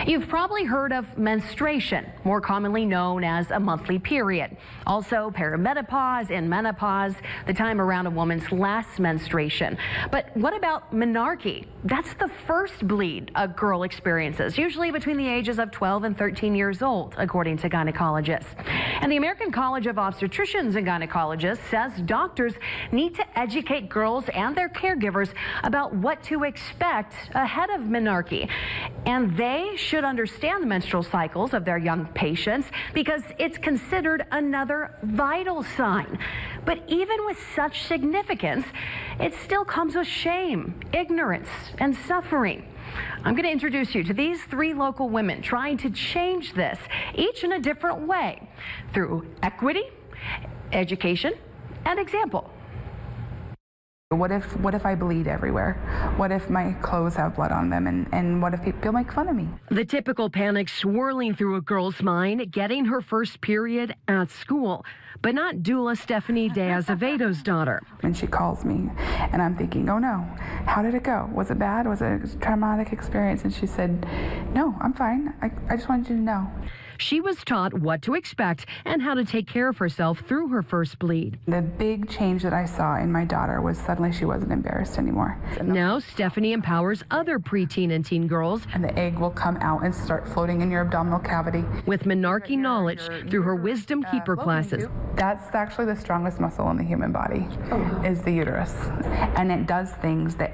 You've probably heard of menstruation, more commonly known as a monthly period. Also perimenopause and menopause, the time around a woman's last menstruation. But what about menarche? That's the first bleed a girl experiences, usually between the ages of 12 and 13 years old, according to gynecologists. And the American College of Obstetricians and Gynecologists says doctors need to educate girls and their caregivers about what to expect ahead of menarche. And they should understand the menstrual cycles of their young patients because it's considered another vital sign. But even with such significance, it still comes with shame, ignorance, and suffering. I'm going to introduce you to these three local women trying to change this, each in a different way, through equity, education, and example. What if I bleed everywhere? What if my clothes have blood on them? And what if people make fun of me? The typical panic swirling through a girl's mind, getting her first period at school. But not doula Stephanie De Azevedo's daughter. When she calls me and I'm thinking, oh no, how did it go? Was it bad? Was it a traumatic experience? And she said, no, I'm fine. I just wanted you to know. She was taught what to expect and how to take care of herself through her first bleed. The big change that I saw in my daughter was suddenly she wasn't embarrassed anymore. Now Stephanie empowers other preteen and teen girls. And the egg will come out and start floating in your abdominal cavity. With menarche knowledge through her Wisdom Keeper classes. That's actually the strongest muscle in the human body, is the uterus. And it does things that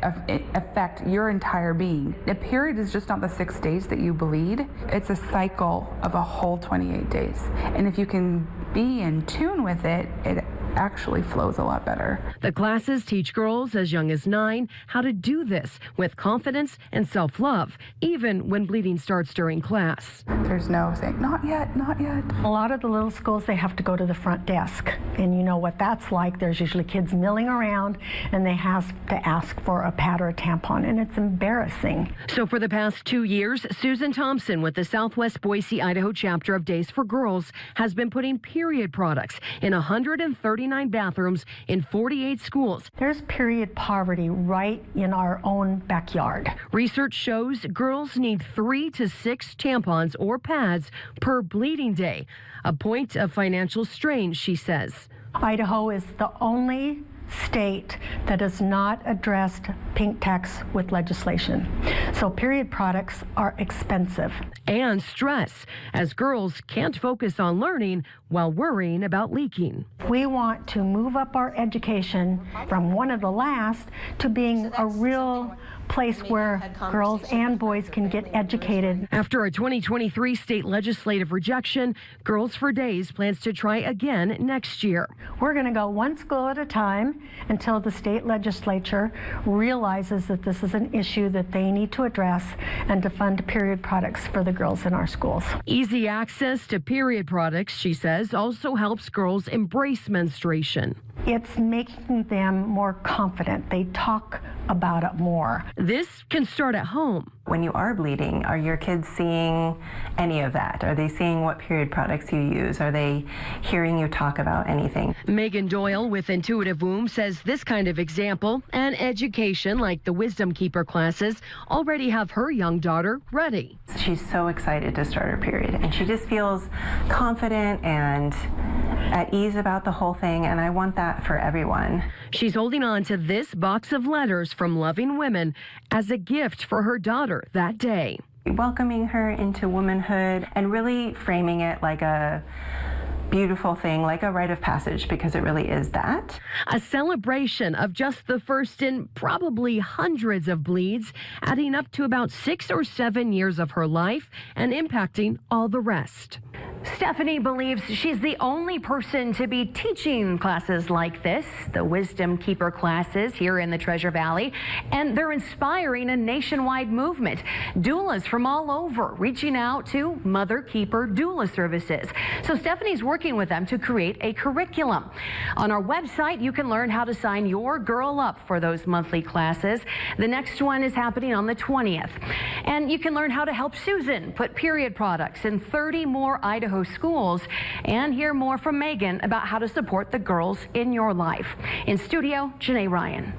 affect your entire being. The period is just not the 6 days that you bleed. It's a cycle of a whole 28 days. And if you can be in tune with it, it actually flows a lot better. The classes teach girls as young as 9 how to do this with confidence and self-love, even when bleeding starts during class. There's no saying, not yet, not yet. A lot of the little schools, they have to go to the front desk. And you know what that's like. There's usually kids milling around and they have to ask for a pad or a tampon, and it's embarrassing. So for the past 2 years, Susan Thompson with the Southwest Boise, Idaho chapter of Days for Girls has been putting period products in 139 bathrooms in 48 schools. There's period poverty right in our own backyard. Research shows girls need 3 to 6 tampons or pads per bleeding day, a point of financial strain, she says. Idaho is the only state that has not addressed pink tax with legislation. So period products are expensive. And stress, as girls can't focus on learning while worrying about leaking. We want to move up our education from one of the last to being a real place where girls and boys can get educated. After a 2023 state legislative rejection, Girls for Days plans to try again next year. We're going to go one school at a time until the state legislature realizes that this is an issue that they need to address and to fund period products for the girls in our schools. Easy access to period products, she says, also helps girls embrace menstruation. It's making them more confident. They talk about it more. This can start at home. When you are bleeding, are your kids seeing any of that? Are they seeing what period products you use? Are they hearing you talk about anything? Megan Doyle with Intuitive Womb says this kind of example and education like the Wisdom Keeper classes already have her young daughter ready. She's so excited to start her period, and she just feels confident and at ease about the whole thing, and I want that for everyone. She's holding on to this box of letters from loving women as a gift for her daughter that day. Welcoming her into womanhood and really framing it like a beautiful thing, like a rite of passage, because it really is that. A celebration of just the first in probably hundreds of bleeds, adding up to about 6 or 7 years of her life and impacting all the rest. Stephanie believes she's the only person to be teaching classes like this, the Wisdom Keeper classes here in the Treasure Valley, and they're inspiring a nationwide movement. Doulas from all over reaching out to Mother Keeper doula services. So Stephanie's working with them to create a curriculum. On our website, you can learn how to sign your girl up for those monthly classes. The next one is happening on the 20th. And you can learn how to help Susan put period products in 30 more Idaho schools and hear more from Megan about how to support the girls in your life. In studio, Janae Ryan.